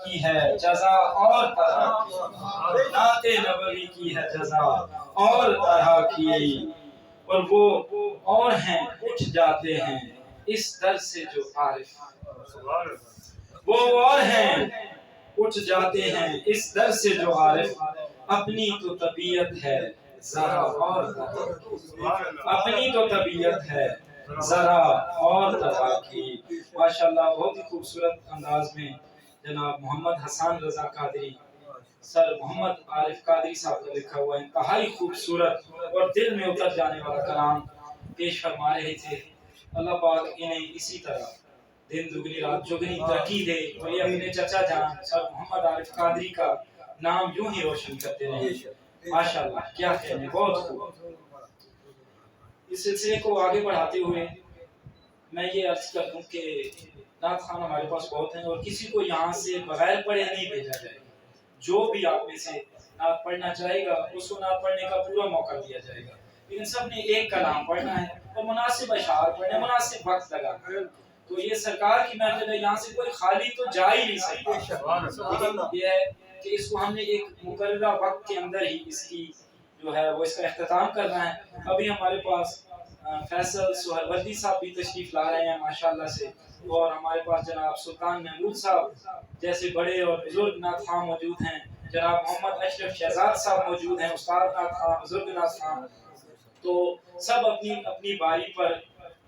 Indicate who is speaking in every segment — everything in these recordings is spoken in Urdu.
Speaker 1: کی ہے جزا اور طرح کی، نعت نبوی کی ہے جزا اور طرح کی، اور وہ اور ہیں اٹھ جاتے ہیں اس در سے جو عارف، وہ اور ہیں اٹھ جاتے ہیں اس در سے جو عارف، اپنی تو طبیعت ہے ذرا اور طرح، اپنی تو طبیعت ہے ذرا اور طرح کی۔ ماشاءاللہ بہت ہی خوبصورت انداز میں جناب محمد حسان رضا قادری سر محمد عارف قادری صاحب کا لکھا ہوا انتہائی خوبصورت اور دل میں اتر جانے والا کلام پیش فرما رہے تھے۔ اللہ پاک انہیں اسی طرح دن دگنی رات چگنی ترقی دے، اور یہ اپنے چچا جان سر محمد عارف قادری کا نام یوں ہی روشن کرتے رہے۔ ماشاءاللہ کیا کہنے، بہت خوب۔ اس سلسلے کو آگے بڑھاتے ہوئے میں یہ عرض کر دوں کہ نعت خوان ہمارے پاس بہت ہیں، اور کسی کو یہاں سے بغیر پڑھے نہیں بھیجا جائے گا۔ جو بھی آپ میں سے نعت پڑھنا چاہے گا اس کو نعت پڑھنے کا پورا موقع دیا جائے گا، لیکن سب نے ایک کلام پڑھنا ہے اور مناسب اشعار پڑھنے، مناسب وقت لگانا ہے۔ تو یہ سرکار کی محفل ہے، یہاں سے کوئی خالی تو جا ہی نہیں سکتا، لیکن یہ ہے کہ اس کو ہم نے ایک مقررہ وقت کے اندر ہی اس کی جو ہے وہ اس کا اختتام کرنا ہے۔ ابھی ہمارے پاس فیصل سہروردی صاحب بھی تشریف لا رہے ہیں ماشاءاللہ سے، اور ہمارے پاس جناب سلطان محمود صاحب جیسے بڑے اور بزرگ نعت خواں موجود ہیں، جناب محمد اشرف شہزاد صاحب موجود ہیں، استاد نعت خواں، بزرگ نعت خواں۔ تو سب اپنی اپنی باری پر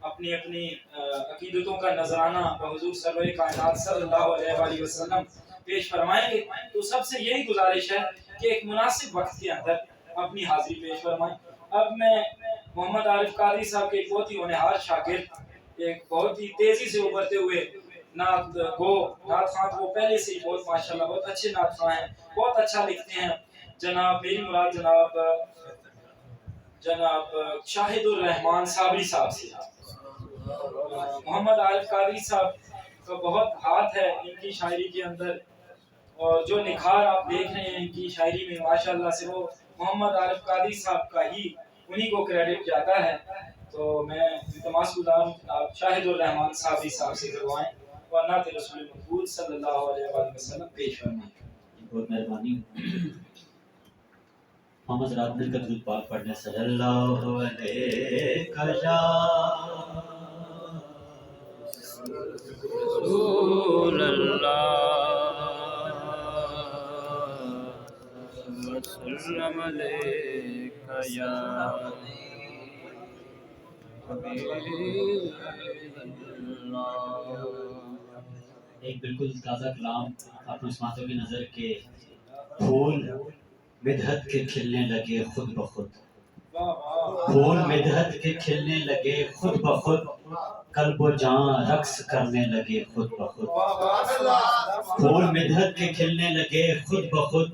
Speaker 1: اپنی اپنی عقیدتوں کا نذرانہ بحضور سرور کائنات صلی اللہ علیہ وآلہ وسلم پیش فرمائیں گے۔ تو سب سے یہی گزارش ہے کہ ایک مناسب وقت کے اندر اپنی حاضری پیش فرمائیں۔ اب میں محمد عارف قادری صاحب کے ایک بہت ہی ہونہار شاگرد، ایک بہت ہی تیزی سے ابھرتے ہوئے نعت گو، نعت خواں وہ پہلے سے ہی بہت ماشاءاللہ بہت اچھے نعت خواں ہیں، بہت اچھا لکھتے ہیں، جناب میری مراد جناب شاہد الرحمان صابری صاحب سے۔ محمد عارف قادری صاحب کا بہت ہاتھ ہے ان کی شاعری کے اندر، اور جو نکھار آپ دیکھ رہے ہیں ان کی شاعری میں ماشاءاللہ سے وہ محمد عارف قادری صاحب کا ہی انہی کو کریڈٹ جاتا ہے۔ تو میں التماس گزار ہوں آپ شاہد الرحمان صابری صاحب سے کروائیں اور نعت رسول مقبول صلی اللہ علیہ وآلہ وسلم پیش فرمائیں۔
Speaker 2: بہت مہربانی۔ ہم حضرات مل کر درود پاک پڑھنے صلی اللہ علیہ
Speaker 3: رسول اللہ وسلم علیک یا حبیب اللہ۔
Speaker 2: ایک بالکل تازہ کلام آپ مسماتوں کی نظر کے پھول مدحت کے کھلنے لگے خود بخود، پھول مدحت کے کھلنے لگے خود بخود، قلب و جان رقص کرنے لگے خود بخود، پھول مدحت کے کھلنے لگے خود بخود،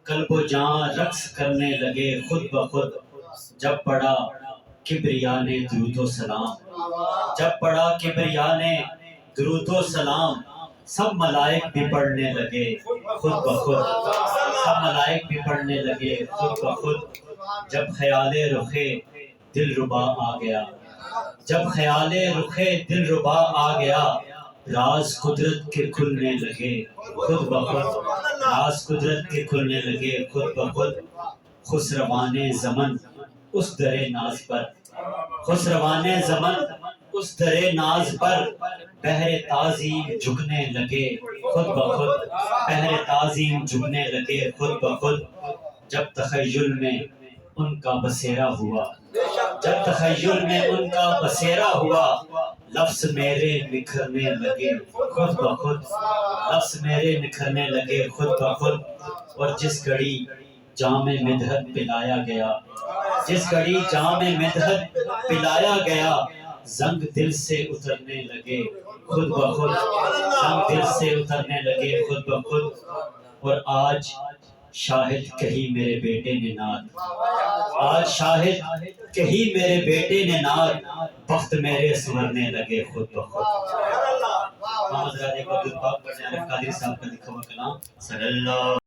Speaker 2: قلب و جان رقص کرنے لگے خود بخود، جب پڑھا کبریا نے درود و سلام، جب پڑھا کبریا نے درود و سلام، سب ملائک بھی پڑھنے لگے خود بخود، سب ملائک بھی پڑھنے لگے خود بخود، جب خیال رخ دل ربا آ گیا، جب خیال رخ دل ربا آ گیا، راز قدرت کے کھلنے لگے خود بخود، راز قدرت کے کھلنے لگے خود بخود، خسروان زمن اس در ناز پر، خسروان زمن اس در ناز پر، بحر تعظیم جھکنے لگے خود بخود، بحر تعظیم جھکنے لگے خود بخود، جب تخیل میں ان کا بسیرا ہوا، جب تخیل میں ان کا بسیرا ہوا، لفظ میرے نکھرنے لگے خود بخود، لفظ میرے نکھرنے لگے خود بخود، اور جس گھڑی جام مدحت پلایا گیا، جس گھڑی جام مدحت پلایا گیا، زنگ دل سے اترنے لگے خود بخود، زنگ دل سے اترنے لگے خود بخود، اور آج شاہد کہی میرے بیٹے نے نعت، آج شاہد کہی میرے بیٹے نے نعت، بخت میرے سنورنے لگے خود بخود۔ محمد رضا ایک وقت پاک پڑھنے عارف قادری صاحب کا لکھا ہوا کلام صلی اللہ